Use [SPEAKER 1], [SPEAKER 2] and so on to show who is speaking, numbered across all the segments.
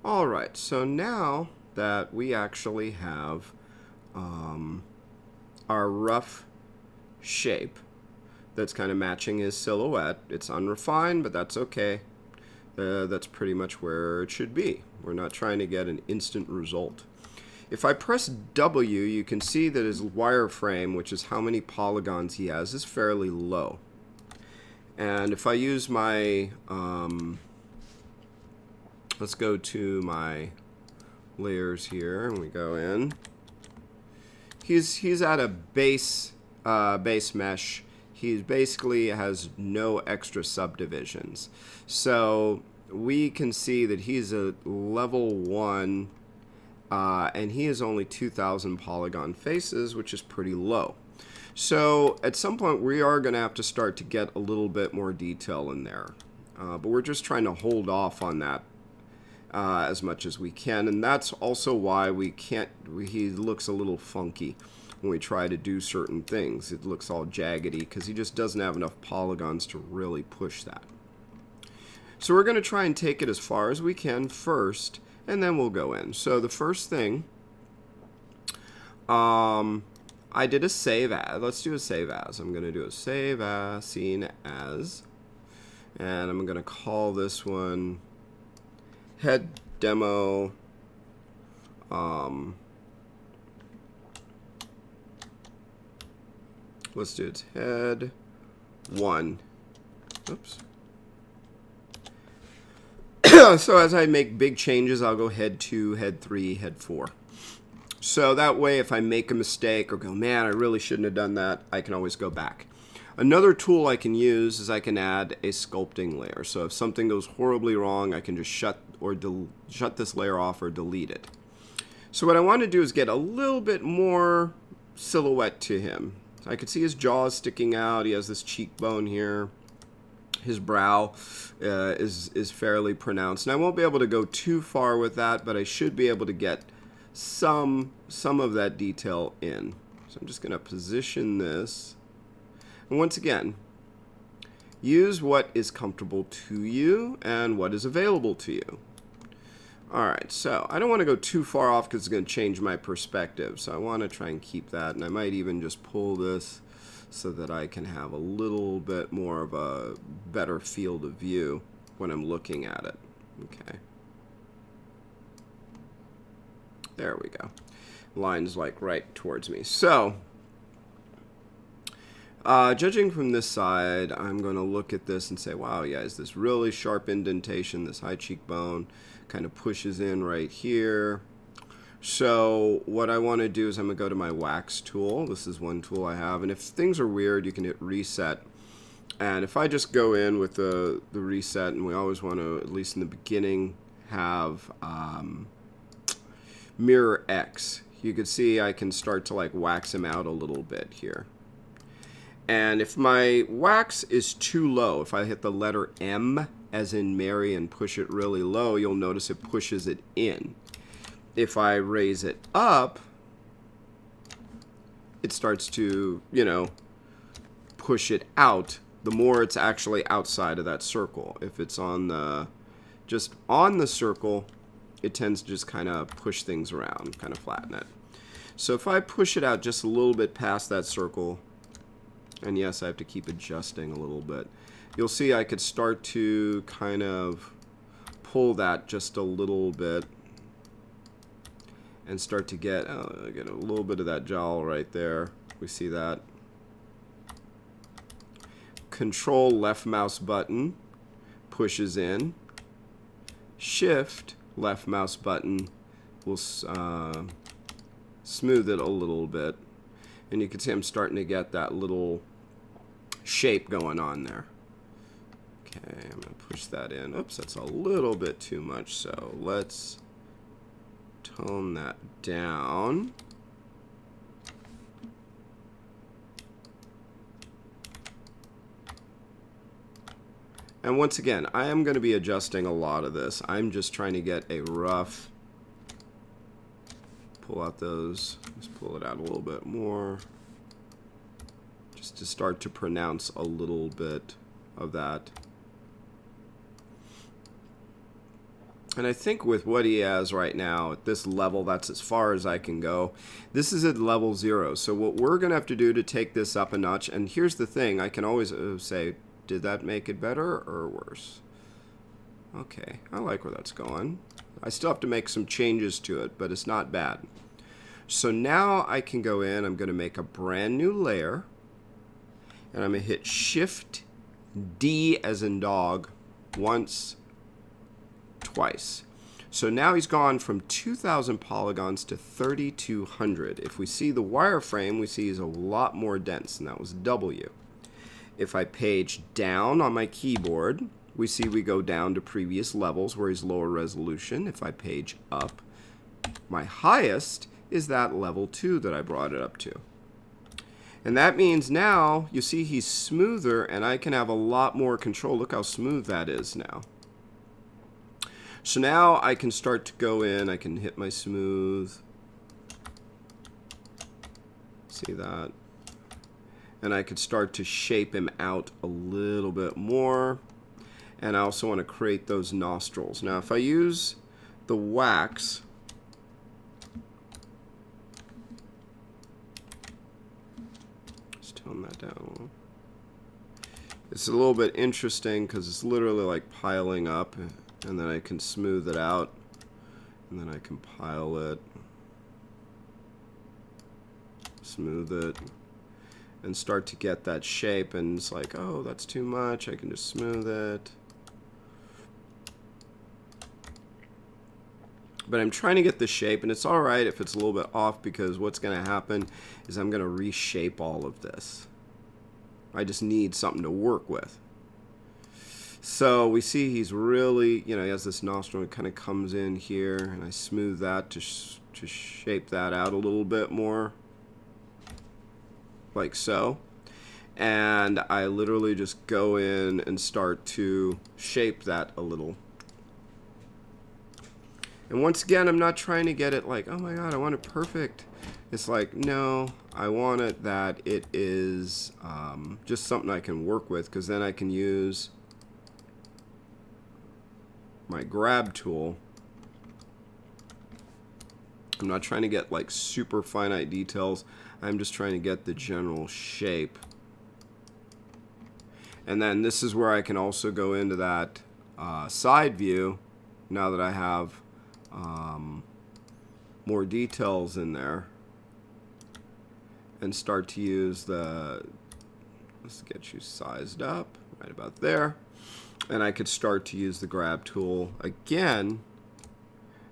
[SPEAKER 1] Alright, so now that we actually have our rough shape that's kind of matching his silhouette, it's unrefined, but that's okay. That's pretty much where it should be. We're not trying to get an instant result. If I press W, you can see that his wireframe, which is how many polygons he has, is fairly low. And if I use my, let's go to my layers here, and we go in. He's at a base mesh. He basically has no extra subdivisions. So we can see that he's a level 1, and he has only 2,000 polygon faces, which is pretty low. So at some point we are going to have to start to get a little bit more detail in there. But we're just trying to hold off on that as much as we can, and that's also why we can't. He looks a little funky when we try to do certain things. It looks all jaggedy because he just doesn't have enough polygons to really push that. So we're going to try and take it as far as we can first, and then we'll go in. So the first thing, I did a save as. Let's do a save as. I'm going to do a save as, scene as, and I'm going to call this one head demo. Let's do it head 1. Oops. So as I make big changes, I'll go head 2, head 3, head 4. So that way, if I make a mistake or go, man, I really shouldn't have done that, I can always go back. Another tool I can use is I can add a sculpting layer. So if something goes horribly wrong, I can just shut this layer off or delete it. So what I want to do is get a little bit more silhouette to him. I can see his jaw is sticking out. He has this cheekbone here. His brow is fairly pronounced. And I won't be able to go too far with that, but I should be able to get some of that detail in. So I'm just going to position this. And once again, use what is comfortable to you and what is available to you. Alright, so I don't want to go too far off because it's going to change my perspective. So I want to try and keep that. And I might even just pull this so that I can have a little bit more of a better field of view when I'm looking at it. Okay. There we go. Line's like right towards me. So, judging from this side, I'm going to look at this and say, wow, yeah, is this really sharp indentation, this high cheekbone kind of pushes in right here. So what I want to do is I'm going to go to my wax tool. This is one tool I have. And if things are weird, you can hit reset. And if I just go in with the reset, and we always want to, at least in the beginning, have mirror X. You can see I can start to like wax him out a little bit here. And if my wax is too low, if I hit the letter M as in Mary and push it really low, you'll notice it pushes it in. If I raise it up, it starts to, you know, push it out. The more it's actually outside of that circle. If it's on the, just on the circle, it tends to just kind of push things around, kind of flatten it. So if I push it out just a little bit past that circle, and yes, I have to keep adjusting a little bit, you'll see I could start to kind of pull that just a little bit and start to get a little bit of that jowl right there. We see that. Control left mouse button pushes in. Shift left mouse button will smooth it a little bit. And you can see I'm starting to get that little shape going on there. Okay, I'm going to push that in. Oops, that's a little bit too much, so let's tone that down. And once again, I am going to be adjusting a lot of this. I'm just trying to get a rough, pull out those, just pull it out a little bit more, just to start to pronounce a little bit of that. And I think with what he has right now at this level, that's as far as I can go. This is at level 0. So what we're going to have to do to take this up a notch, and here's the thing, I can always say, did that make it better or worse? Okay, I like where that's going. I still have to make some changes to it, but it's not bad. So now I can go in, I'm going to make a brand new layer, and I'm going to hit Shift D as in dog once, twice. So now he's gone from 2,000 polygons to 3,200. If we see the wireframe, we see he's a lot more dense, and that was W. If I page down on my keyboard, we see we go down to previous levels where he's lower resolution. If I page up, my highest is that level 2 that I brought it up to. And that means now, you see he's smoother, and I can have a lot more control. Look how smooth that is now. So now I can start to go in, I can hit my smooth. See that? And I could start to shape him out a little bit more. And I also want to create those nostrils. Now if I use the wax, let's tone that down a little. It's a little bit interesting because it's literally like piling up. And then I can smooth it out, and then I can pile it, smooth it, and start to get that shape. And it's like, oh, that's too much. I can just smooth it. But I'm trying to get the shape, and it's all right if it's a little bit off, because what's going to happen is I'm going to reshape all of this. I just need something to work with. So we see he's really, he has this nostril, it kind of comes in here, and I smooth that to shape that out a little bit more, like so. And I literally just go in and start to shape that a little. And once again, I'm not trying to get it like, oh my god, I want it perfect. It's like, no, I want it that it is just something I can work with, because then I can use my grab tool. I'm not trying to get like super finite details. I'm just trying to get the general shape. And then this is where I can also go into that side view now that I have more details in there, and start to use the, let's get you sized up right about there. And I could start to use the grab tool again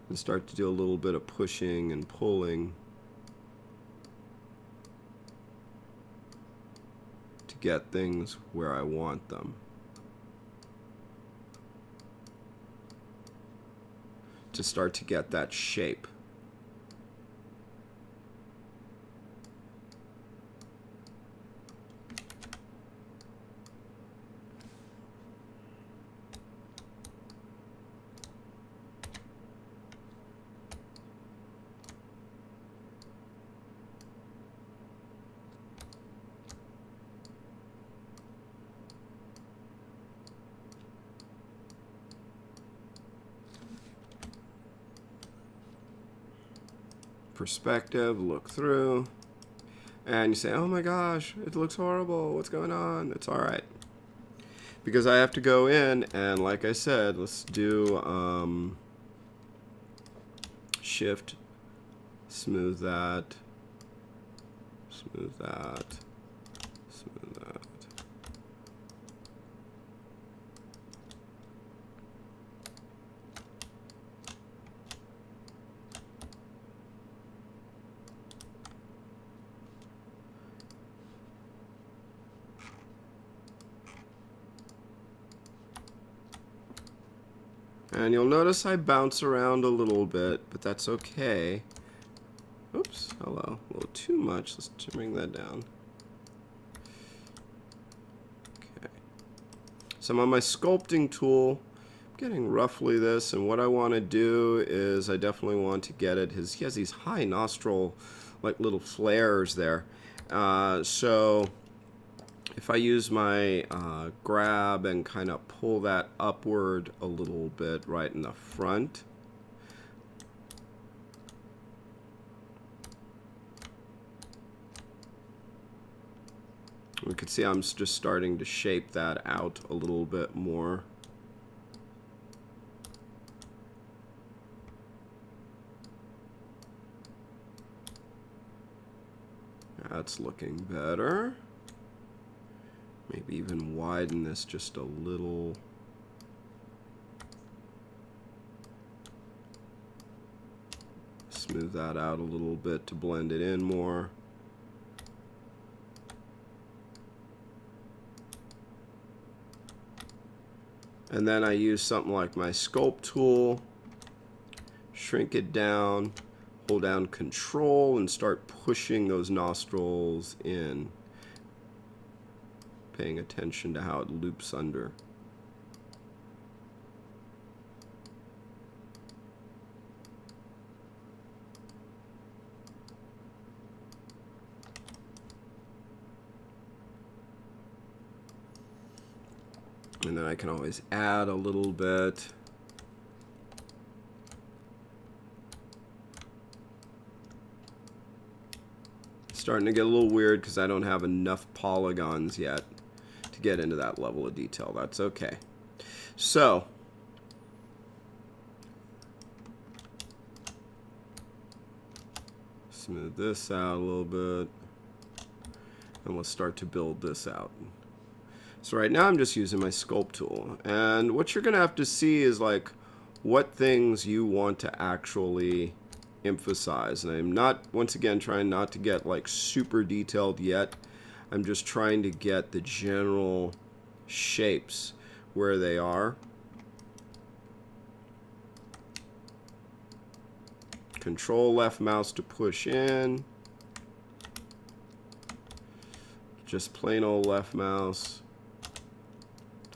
[SPEAKER 1] and start to do a little bit of pushing and pulling to get things where I want them. To start to get that shape. Perspective, look through, and you say, oh my gosh, it looks horrible, what's going on? It's alright, because I have to go in and, like I said, let's do shift, smooth that, smooth that, smooth that. And you'll notice I bounce around a little bit, but that's okay. Oops, hello, a little too much. Let's bring that down. Okay. So I'm on my sculpting tool, getting roughly this, and what I want to do is I definitely want to get it. He has these high nostril, like little flares there. So if I use my grab and kind of pull that upward a little bit right in the front, we can see I'm just starting to shape that out a little bit more. That's looking better. Maybe even widen this just a little. Smooth that out a little bit to blend it in more. And then I use something like my sculpt tool, shrink it down, hold down Control, and start pushing those nostrils in, paying attention to how it loops under. And then I can always add a little bit. It's starting to get a little weird because I don't have enough polygons yet to get into that level of detail. That's okay. So, smooth this out a little bit. And let's start to build this out. So right now I'm just using my sculpt tool, and what you're gonna have to see is like what things you want to actually emphasize. And I'm not, once again, trying not to get like super detailed yet. I'm just trying to get the general shapes where they are. Control left mouse to push in. Just plain old left mouse.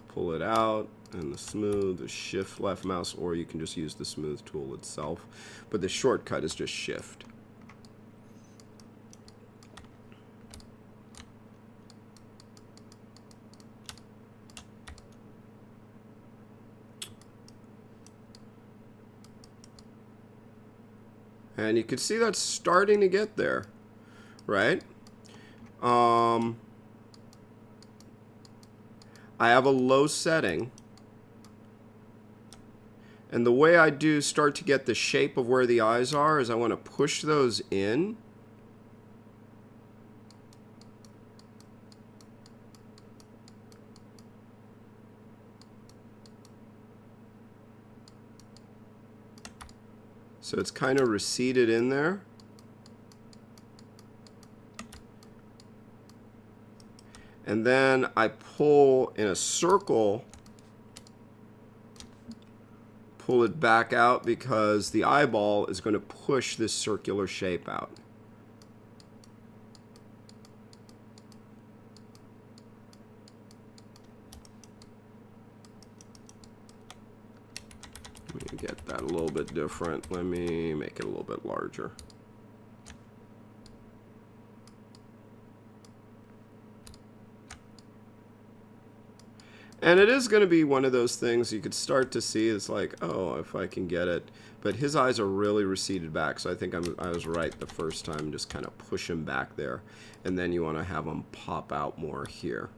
[SPEAKER 1] Pull it out, and the smooth, the shift left mouse, or you can just use the smooth tool itself. But the shortcut is just shift. And you can see that's starting to get there, right? I have a low setting, and the way I do start to get the shape of where the eyes are is I want to push those in. So it's kind of receded in there. And then I pull in a circle, pull it back out because the eyeball is going to push this circular shape out. Let me get that a little bit different. Let me make it a little bit larger. And it is going to be one of those things you could start to see. It's like, oh, if I can get it. But his eyes are really receded back, so I think I was right the first time. Just kind of push him back there. And then you want to have him pop out more here.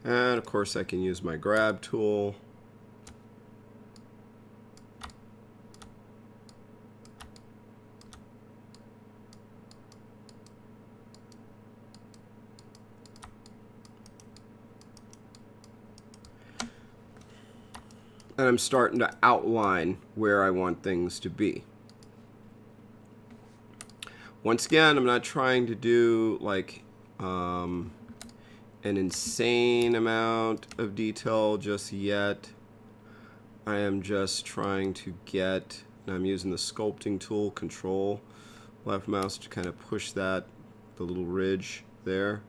[SPEAKER 1] And of course I can use my grab tool. And I'm starting to outline where I want things to be. Once again, I'm not trying to do like an insane amount of detail just yet. I am just trying to get, and I'm using the sculpting tool, Control, Left mouse to kind of push that, the little ridge there.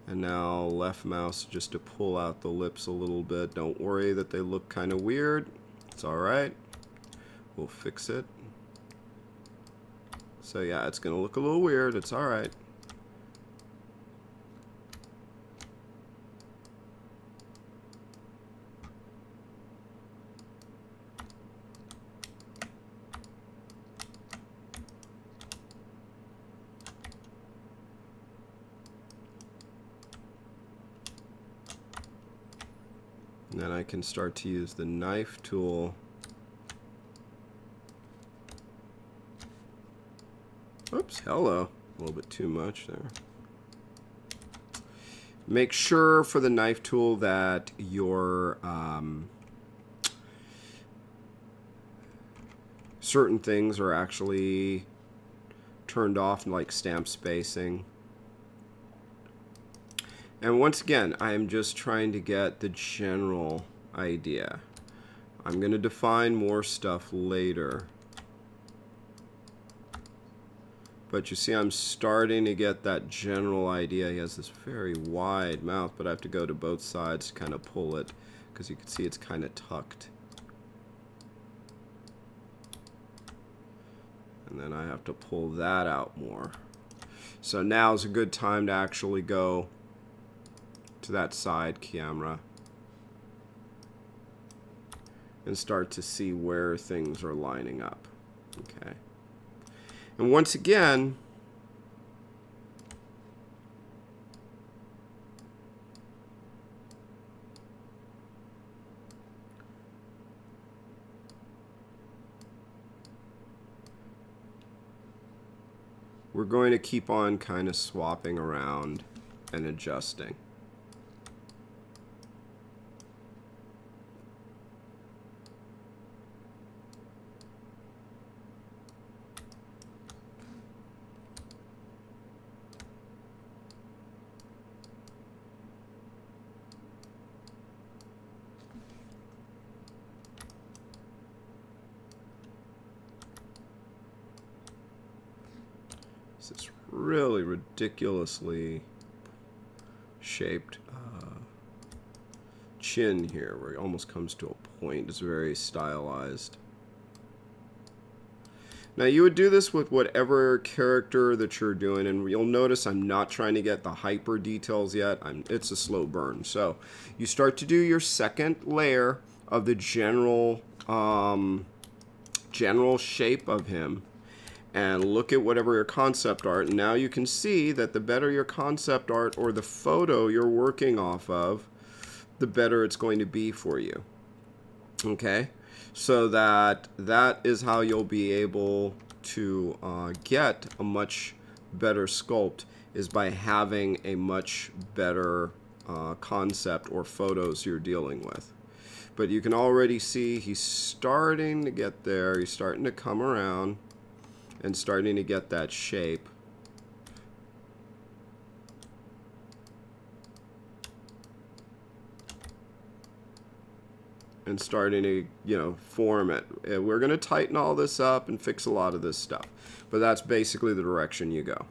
[SPEAKER 1] And now left mouse just to pull out the lips a little bit. Don't worry that they look kind of weird. It's alright. We'll fix it. So yeah, it's going to look a little weird. It's alright. And then I can start to use the knife tool. Oops, hello. A little bit too much there. Make sure for the knife tool that your certain things are actually turned off, like stamp spacing. And once again, I am just trying to get the general idea. I'm going to define more stuff later. But you see, I'm starting to get that general idea. He has this very wide mouth, but I have to go to both sides to kind of pull it, because you can see it's kind of tucked. And then I have to pull that out more. So now is a good time to actually go to that side camera and start to see where things are lining up. Okay. And once again, we're going to keep on kind of swapping around and adjusting. This really ridiculously shaped chin here, where it almost comes to a point. It's very stylized. Now you would do this with whatever character that you're doing, and you'll notice I'm not trying to get the hyper details yet. It's a slow burn. So you start to do your second layer of the general shape of him, and look at whatever your concept art. And now you can see that the better your concept art or the photo you're working off of, the better it's going to be for you. Okay? So that is how you'll be able to get a much better sculpt, is by having a much better concept or photos you're dealing with. But you can already see he's starting to get there. He's starting to come around and starting to get that shape. And starting to, you know, form it. We're going to tighten all this up and fix a lot of this stuff. But that's basically the direction you go.